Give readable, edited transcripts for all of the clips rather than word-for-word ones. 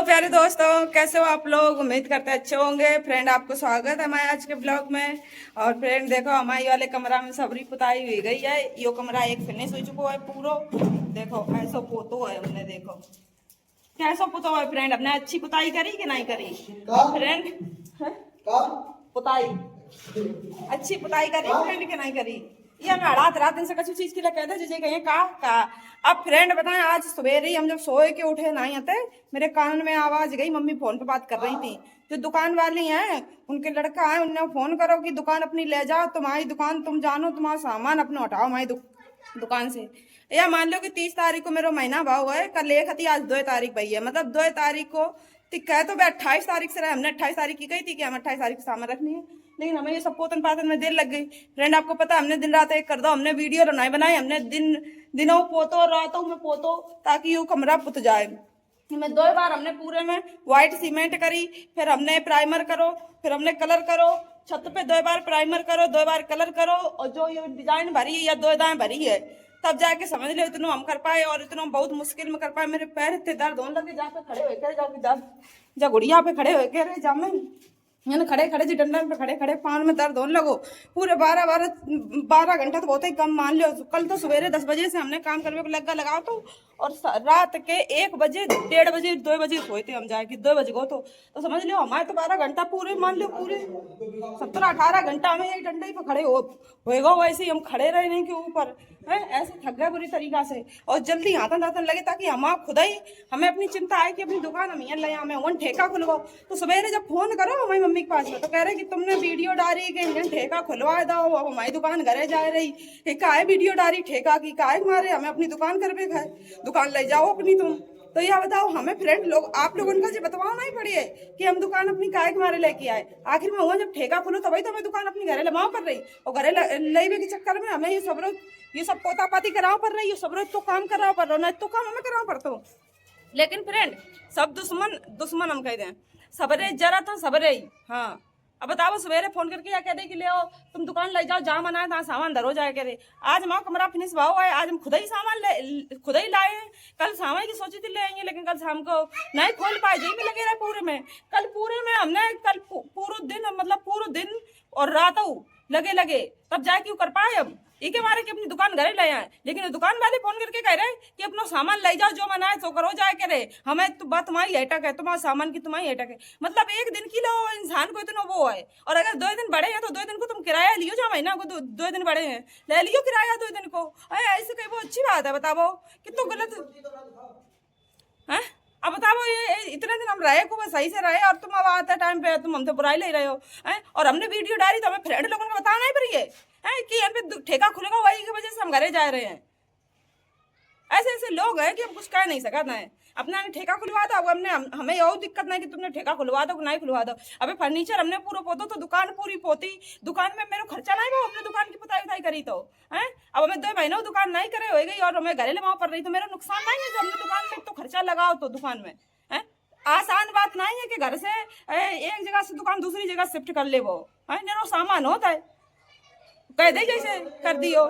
प्यारे दोस्तों, कैसे हो आप लोग। उम्मीद करते अच्छे होंगे। फ्रेंड, आपको स्वागत है हमारे आज के ब्लॉग में। और फ्रेंड देखो, हमारे वाले कमरा में सबरी पुताई हुई गई है। यो कमरा एक फिनिश हो चुका है पूरा। देखो ऐसा पोतो है हमने। देखो कैसा पोतो है फ्रेंड। हमने अच्छी पुताई करी कि नहीं करी फ्रेंड? पुताई अच्छी पुताई करी फ्रेंड कि नहीं करी? ये मैं रात दिन से किसी चीज के लिए कहते जैसे कहीं का। अब फ्रेंड बताएं, आज सवेरे ही हम जब सोए के उठे नहीं आते, मेरे कान में आवाज गई। मम्मी फोन पे बात कर रही थी। जो दुकान वाली हैं, उनके लड़का है, उन्हें फोन करो कि दुकान अपनी ले जाओ। तुम्हारी दुकान तुम जानो, तुम्हारा सामान अपना उठाओ हमारी दुकान से। या मान लो कि 30 तारीख को मेरा महीना भाव है, कल 1 थी, आज 2 तारीख भई है। मतलब 2 तारीख को कह तो भाई 28 तारीख से रहे। हमने 28 तारीख की गई थी कि हमें 28 तारीख को सामान रखनी है, लेकिन हमें ये सब पोतन पातन में देर लग गई। फ्रेंड आपको पता है, हमने दिन रात एक कर दो। हमने वीडियो नहीं बनाई, हमने दिनों पोतो और रातों में पोतो, ताकि ये कमरा पुत जाए। मैं 2 बार हमने पूरे में व्हाइट सीमेंट करी, फिर हमने प्राइमर करो, फिर हमने कलर करो। छत पे 2 बार प्राइमर करो, 2 बार कलर करो, और जो ये डिजाइन भरी है या 2 दाएं भरी है, तब जाके समझ लो इतना हम कर पाए। और इतना बहुत मुश्किल में कर पाए। मेरे पैर इतने दर्द होने लगे, जहाँ पे खड़े हुए करे जा गुड़िया पे खड़े हुए करे जा में खड़े खड़े जी डंडन पे खड़े खड़े पान में दर्द होने लगो। पूरे 12 घंटा तो बहुत ही कम मान लो। कल तो सवेरे 10 बजे से हमने काम करने को लगाओ तो, और रात के 1 बजे 1:30 बजे 2 बजे सोए थे हम जाके। 2 बजे गो तो समझ लो हमारे तो 12 घंटा पूरे मान लो, पूरे 17-18 घंटा में यही डंडे पे खड़े होएगा। वैसे ही हम खड़े रहे नहीं के ऊपर है, ऐसे थक गए बुरी तरीका से। और जल्दी हाथन दातन लगे, ताकि हम खुदा ही हमें अपनी चिंता है कि अपनी दुकान हम यहाँ ले आए, वन ठेका खुलवाओ। तो सवेरे जब फोन करो हमारी मम्मी के पास में, तो कह रहे कि तुमने वीडियो डाली कि यहाँ ठेका खुलवा दो। अब हमारी दुकान घरे जा रही, काहे वीडियो डाली ठेका की, काहे मारे हमें अपनी दुकान कर पे खाए, दुकान ले जाओ अपनी तुम। तो यह बताओ हमें फ्रेंड लोग, आप लोगों का जी बतवाओ नहीं पड़ी है कि हम दुकान अपनी काय के मारे लेके आए। आखिर में हुआ जब ठेका खुलो तभी तो हमें दुकान अपनी घरे लमाओ कर रही, और घरे लेवे के चक्कर में हमें ये सब पोतापाती कराओ पड़ रही है। सब रोज तो काम कराओ पड़ रहा, तो काम हमें कराओ पड़ता। लेकिन फ्रेंड सब दुश्मन हम कह दें, सबरे जरा था सबरे ही। हाँ अब बताओ, सवेरे फोन करके या कह दे कि ले आओ तुम दुकान ले जाओ, जहाँ मना है तहाँ सामान धरो जाए करे। आज हमारा कमरा फिनिश भाव है, आज हम खुद ही सामान खुद ही लाए हैं। कल शाम की सोची थी ले आएंगे, लेकिन कल शाम को नहीं खोल पाए, जी में लगे रहे पूरे में। कल पूरे में हमने कल पूरा दिन, मतलब पूरा दिन और रात लगे तब जाके क्यों कर पाए। अब इके मारे कि अपनी दुकान घरे ले आए, लेकिन दुकान वाले फोन करके कह रहे कि अपना सामान ले जाओ, जो मना है सो करो जाए करे। हमें तो बात तुम्हारी अटक है, तुम्हारा सामान की तुम्हारी अटक है। मतलब एक दिन की लो इंसान को इतना वो है। और अगर 2 दिन बड़े हैं तो 2 दिन को तुम किराया लियो, जो महीना को 2 दिन बड़े हैं ले लियो किराया 2 दिन को। अरे ऐसे कहीं वो अच्छी बात है? बताओ कितना गलत है। अब बताओ, ये इतने दिन हम रहे को सही से रहे, और तुम अब आते टाइम पे तुम हमसे बुराई ले रहे हो हैं। और हमने वीडियो डाली तो हमें फ्रेंड लोगों को बताना ही पड़ी है कि यहाँ पे ठेका खुलेगा, वही की वजह से हम घरे जा रहे हैं। ऐसे लोग हैं कि हम कुछ कह नहीं सकते हैं। अपना ठेका खुलवा दो, अब हमें और दिक्कत नहीं कि तुमने ठेका खुलवा दो नहीं खुलवा दो। अबे फर्नीचर हमने पूरा पोतो तो दुकान पूरी पोती, दुकान में मेरा खर्चा नहीं हुआ, हमने दुकान की पुताई उताई करी तो है। अब हमें 2 महीनों दुकान नहीं करे हो गई, और हमें घरे लमाओ पड़ रही, तो मेरा नुकसान नहीं है जो हमने दुकान में तो खर्चा लगाओ तो दुकान में है। आसान बात नहीं है कि घर से एक जगह से दुकान दूसरी जगह शिफ्ट कर ले, वो है ना सामान होता है, कह दे जैसे कर दियो।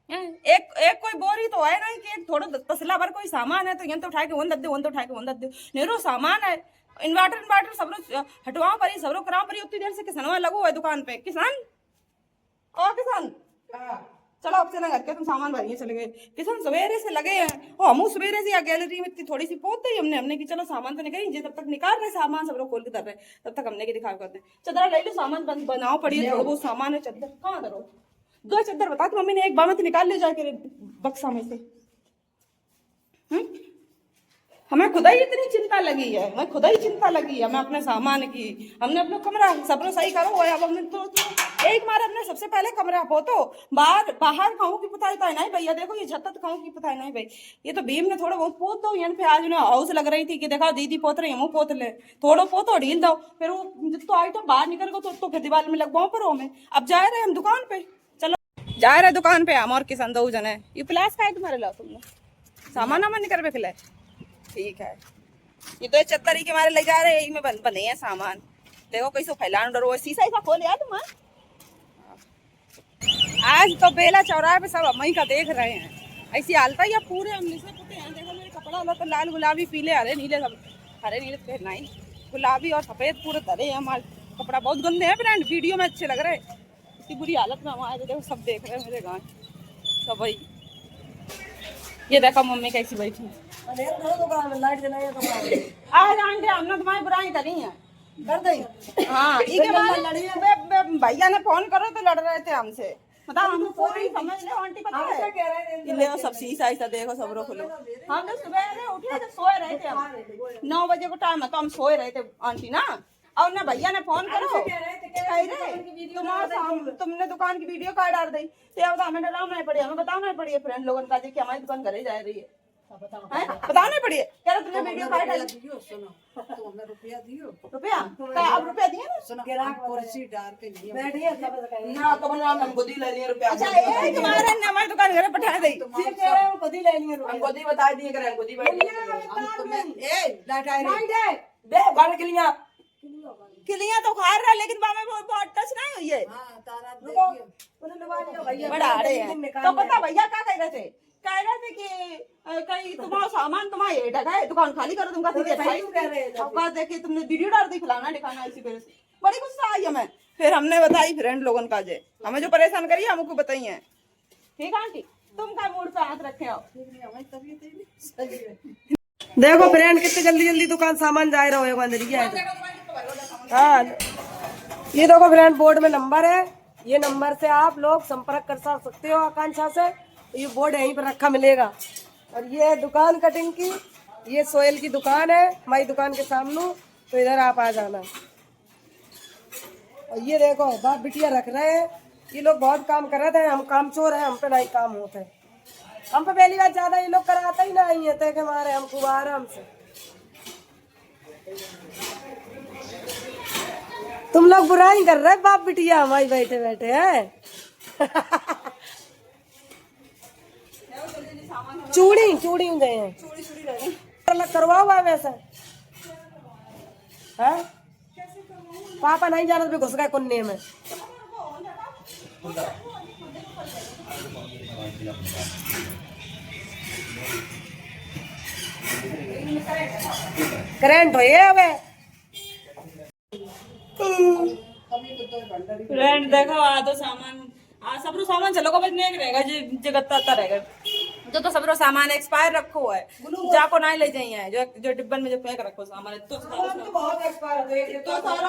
एक कोई बोरी तो है नहीं कि एक थोड़ा तसला भर कोई सामान है तो यहाँ तो उठा के वन तो उठा के वन दे नेरो सामान है। इन्वर्टर सब हटवाओ परी, सब कराओ परी। उतनी देर से किसान लगो है दुकान पे। किसान चलो अब चला करके तुम सामान भरिए चले गए। किसान सवेरे से लगे हैं, और हम सवेरे से या गैलरी में इतनी थोड़ी सी पोत दी हमने कि चलो सामान तो निकल, जब तक निकाल रहे सामान सब लोग खोल के धर रहे, तब तक हमने की दिखा करते चदरा ले लो, सामान बनाओ पड़ी, थोड़ा बहुत सामान है। चद्दर कहाँ धरो, 2 चद्दर बता तो मम्मी ने एक बार में तो निकाल ले जाके बक्सा में से। हमें खुदा ही इतनी चिंता लगी है, हमें अपने सामान की। हमने अपना कमरा सब सही करो है। अब हमने तो एक बार अपने सबसे पहले कमरा पोतो, बाहर खाऊं की पुताई नहीं भैया। देखो ये छत खाऊं की पुताई नहीं भाई, ये तो भीम ने थोड़ा बहुत पोत दो। यहाँ पे आज उन्हें हाउस लग रही थी कि देखा दीदी पोत रही, हम पोत ले, थोड़ा पोतो ढील दो, फिर वो तो आइटम बाहर निकल गो तो फिर दीवार में लगवाओ पर हमें। अब जा रहे हम दुकान पे, जा रहे दुकान पे हम और किसान 2 जने। ये प्लास का है तुम्हारे ला, तुमने सामान हमें निकल पे खिलाए, ठीक है। ये 2 चद्दर ही के मारे ले जा रहे हैं, में बने हैं सामान। देखो कैसे फैलान डर, वो शीशा ही खोल यार तुम। आज तो बेला चौराहे पे सब हम का देख रहे हैं, ऐसी हालत है। या पूरे हम से पुते हैं। देखो मेरे कपड़ा वाला तो लाल गुलाबी पीले हरे नीले सब हरे नीले पहनना ही, गुलाबी और सफेद पूरे धरे हैं हमारे। कपड़ा बहुत गंदे हैं फ्रेंड, वीडियो में अच्छे लग रहे, इतनी बुरी हालत में हम आए थे। देखो सब देख रहे हैं मेरे गाँव सब भाई। ये देखो मम्मी कैसी बैठी आज आंटी, हमने तुम्हारी बुराई करी है कर दी। हाँ भैया ने फोन करो तो लड़ रहे थे हमसे, बताओ हम पूरी समझ ले आंटी। पता है ले सब शीशा ऐसा देखो सब रो खुलो। हम तो सुबह उठे थे, सोए रहे थे, हम 9 बजे को टाइम है तो हम सोए रहे थे आंटी ना। और ना भैया ने फोन करो तुमने दुकान की वीडियो कार्ड डाल दी तो अब हमें डराना नहीं पड़ी, हमें बताना नहीं पड़ी फ्रेंड लोगों का कि हमारी दुकान घर जा रही है, बताओ नहीं पड़ी है। कह रहे तुमने वीडियो कार्ड डाल रुपया दियो, रुपया अब रुपया दिए ना कुर्सी डाल के ना कब हम गोदी ले लिए रुपया। अच्छा ये तुम्हारे हमारी दुकान घर बैठा दे, फिर कह रहे हो गोदी ले लिए, हम गोदी बता दिए करें गोदी बैठ ए डाटा नहीं दे बाहर के लिए किलियां तो खा रहा, लेकिन बामे बहुत टच नहीं हुई है। बड़ा रहे हैं तो पता भैया क्या कह रहे थे, कह रहे थे कि कहीं तुम्हारा सामान तुम्हारे हेठ है, दुकान खाली करो। तुम कहते कि तुमने वीडियो डाल दी फलाना दिखाना, इसी वजह से बड़ी गुस्सा आई हमें। फिर हमने बताई फ्रेंड लोगों का जे हमें जो परेशान करिए हमको बताइए। ठीक है आंटी, तुम क्या मूड पे हाथ रखे हो। देखो फ्रेंड कितने जल्दी जल्दी दुकान सामान जा रहा होगा अंदर ही है। हाँ ये देखो फ्रेंड बोर्ड में नंबर है, ये नंबर से आप लोग संपर्क कर सकते हो आकांक्षा से। ये बोर्ड यहीं पर रखा मिलेगा। और ये है दुकान कटिंग की, ये सोहेल की दुकान है हमारी दुकान के सामने, तो इधर आप आ जाना। और ये देखो बाप बिटिया रख रहे हैं, ये लोग बहुत काम कर रहे थे, हम काम चोर है, हम पे नहीं काम होता है। हम पे पहली बार ज्यादा ये लोग कराते ही नहीं है कि हमारे हम खूब आराम से। तुम लोग बुराई कर रहे बाप बिटिया हमारी बैठे बैठे हैं। चूड़ी चूड़ी गए हैं करवाओ वैसे है? पापा नहीं जाना तो घुस गए कुन्ने में। करंट हो फ्रेंड देखो आ तो सामान सब सामान चलो बस नहीं रहेगा जगत्ता रहेगा जो सब सामान एक्सपायर रखो है जाको नहीं ले जाइए जो डिब्बन में जो पैक रखो सामान तो सारा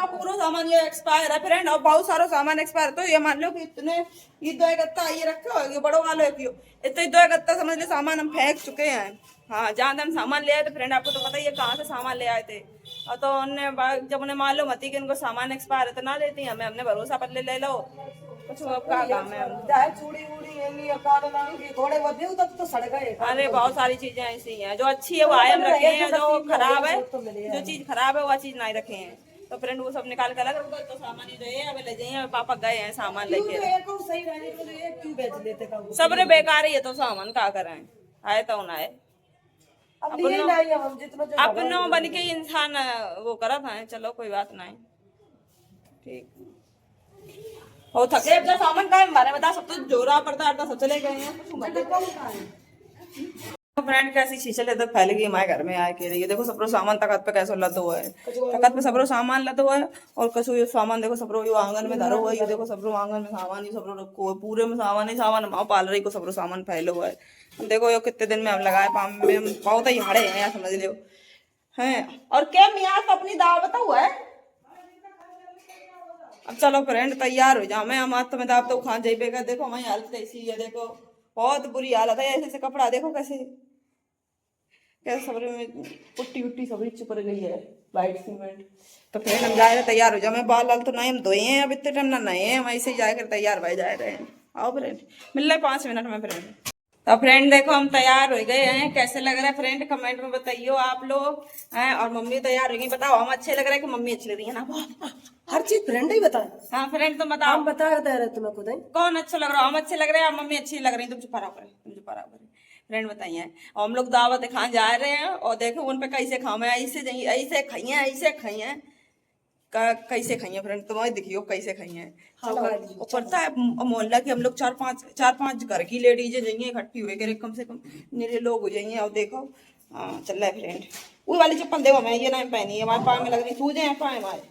पूरा सामान ये एक्सपायर है फ्रेंड। और बहुत सारा सामान एक्सपायर तो ये मान लो कि इतने ये 2 गत्ता ये रखे हो ये बड़ो वाले इतने 2 गत्ता समझ लो सामान हम फेंक चुके हैं। हाँ जहाँ हम सामान ले आए थे फ्रेंड आपको तो पता ही है कहाँ से सामान ले आए थे। और तो उन्हें जब उन्हें मालूम होती कि इनको सामान एक्सपायर है तो ना लेती हमें, हमने भरोसा पर ले लो कुछ का काम है। चूड़ी वूड़ी थोड़े बहुत तो सड़ गए। अरे बहुत सारी चीजें ऐसी हैं जो अच्छी है वो आए हम रखे हैं, जो खराब है जो चीज खराब है वो चीज नहीं रखे हैं। तो फ्रेंड वो सब निकाल कर तो सामान ही जो है अब ले जाइए। पापा गए हैं सामान लेके, सब रे बेकार ही है तो सामान का करें आए तो ना आए अपनों बन के इंसान वो करा था। चलो कोई बात नहीं ठीक हो थके अपना सामान का बारे में बता सब तो जोरा पड़ता है सब चले गए हैं। फ्रेंड कैसी शीशे ले तक फैल गई हमारे घर में आए के लिए। देखो सबरो सामान तकत पे कैसे लद हुआ है, तकत पे सबरो सामान लद हुआ है। और कसो ये सामान देखो सबरो ये आंगन में धरो हुआ है। ये देखो सबरो आंगन में सामान ही सबरो रखो है, पूरे में सामान ही सामान माँ पाल रही को सबरो सामान फैले हुआ है। देखो ये कितने दिन में हम लगाए पाम में हम बहुत ही हाड़े हैं समझ लो हैं। और क्या मियाँ तो अपनी दावत हुआ है। अब चलो फ्रेंड तैयार हो जाओ, मैं हम आज तुम्हें दावत खा जाइएगा। देखो हमारी हालत कैसी है, देखो बहुत बुरी हालत है। ऐसे कपड़ा देखो कैसे कैसे सबरे में पुट्टी उट्टी सबरी चुपर गई है वाइट सीमेंट। तो फ्रेंड हम जाए तैयार हो जाओ। मैं बाल तो नहीं हम धोए हैं अब इतने टाइम ना नए हैं, हम ऐसे ही जाकर तैयार भाई जा रहे हैं। आओ फ्रेंड मिल रहे 5 मिनट में फ्रेंड। तो फ्रेंड देखो हम तैयार हो गए हैं, कैसे लग रहा है फ्रेंड कमेंट में बताइयो आप लोग हैं। और मम्मी तैयार हो गई, बताओ हम अच्छे लग रहे हैं कि मम्मी अच्छी लग रही है ना। हर चीज फ्रेंड ही बताए। हाँ फ्रेंड तुम बताओ, हम बता रहे तुम्हें खुद ही कौन अच्छा लग रहा है। हम अच्छे लग रहे हैं मम्मी अच्छी लग रही है। तुम चुप रहो तुम चुप रहो फ्रेंड बताइए। और हम लोग दावत खान जा रहे हैं और देखो उन पे कैसे खाए ऐसे खाइए कैसे खाइए फ्रेंड तुम्हारी दिखियो कैसे खाइए। पड़ता है मोहल्ला की हम लोग 4-5 घर की लेडीज जाइए इकट्ठी हुए करे कम से कम मेरे लोग हो जाइए। और देखो चल रहा है फ्रेंड वो वाली चप्पल देखो, मैं ये नहीं पहनी है, हमारे पाँव में लग रही सूजे हैं पाए हमारे।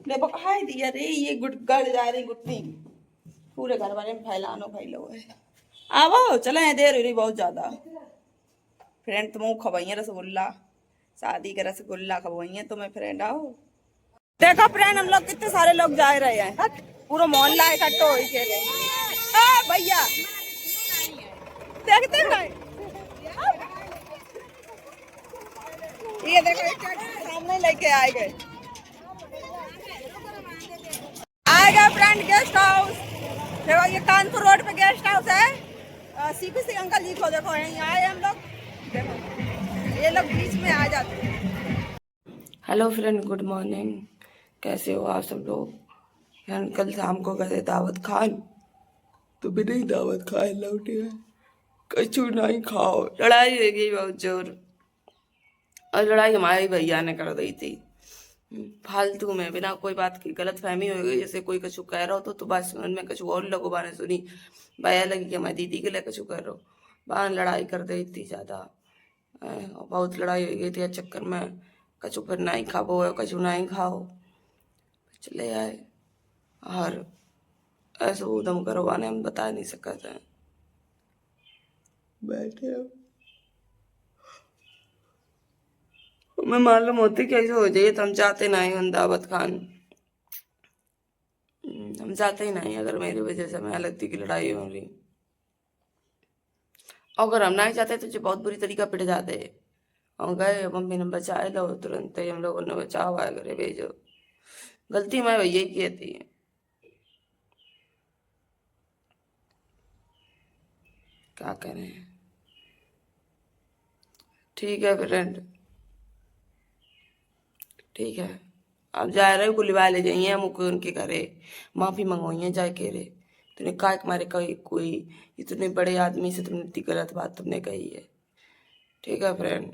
देखो खाई दिया रे, ये गड़ जा रही गुट्टी, पूरे घर वाले में फैलानो फैलो है। आवो चले, देर हो रही बहुत ज्यादा। फ्रेंड तुम खवाइए रसगुल्ला, शादी का रसगुल्ला खवाइए तुम्हें फ्रेंड। आओ देखो फ्रेंड, हम लोग कितने सारे लोग जा रहे हैं, पूरा मोहल्ला इकट्ठा हो के भैया देखते हैं। ये देखो सामने लेके आए गए फ्रेंड गेस्ट हाउस। देखो ये कानपुर रोड पे गेस्ट हाउस है। सीपीसी अंकल जी को देखो, यहाँ आए हम लोग, देखो ये लोग बीच में आ जाते हैं। हेलो फ्रेंड, गुड मॉर्निंग, कैसे हो आप सब लोग। फ्रेंड कल शाम को गए दावत खान, तो भी नहीं दावत खाए लौटे, कछु नहीं खाओ। लड़ाई हो गई बहुत जोर, और लड़ाई हमारे भैया ने कर दी थी फालतू में, बिना कोई बात की गलत फहमी हो गई। जैसे कोई कछु कह रहा हो तो बस उनमें कछु और लोगों बाने सुनी, भैया लगी कि मैं दीदी के लिए कछु कर रहा हूँ, बाहर लड़ाई कर दी थी ज़्यादा। बहुत लड़ाई हो गई थी चक्कर में, कछु फिर नहीं खाओ कछु नहीं खाओ, चले आए। और ऐसे उदम करवाने हम बता नहीं सकते हैं, बैठे अब हमें मालूम होती कैसे हो जाए तो हम चाहते नहीं हम दावत खान, हम चाहते ही नहीं। अगर मेरी वजह से मैं लगती की लड़ाई हो रही, अगर हम नहीं चाहते तो जो बहुत बुरी तरीका पिट जाते। हम गए, मम्मी ने बचाए लो, तुरंत ही हम लोगों ने बचाव आया करे भेजो। गलती मैं भैया की थी, क्या करें। ठीक है फ्रेंड, ठीक है, अब जा रहे हो बुलवा ले जाइए हम उनके घरे, माफी मंगवाइए जाए के रे। तूने काय मारे कोई इतने बड़े आदमी से तुमने इतनी गलत बात तुमने कही है। ठीक है फ्रेंड।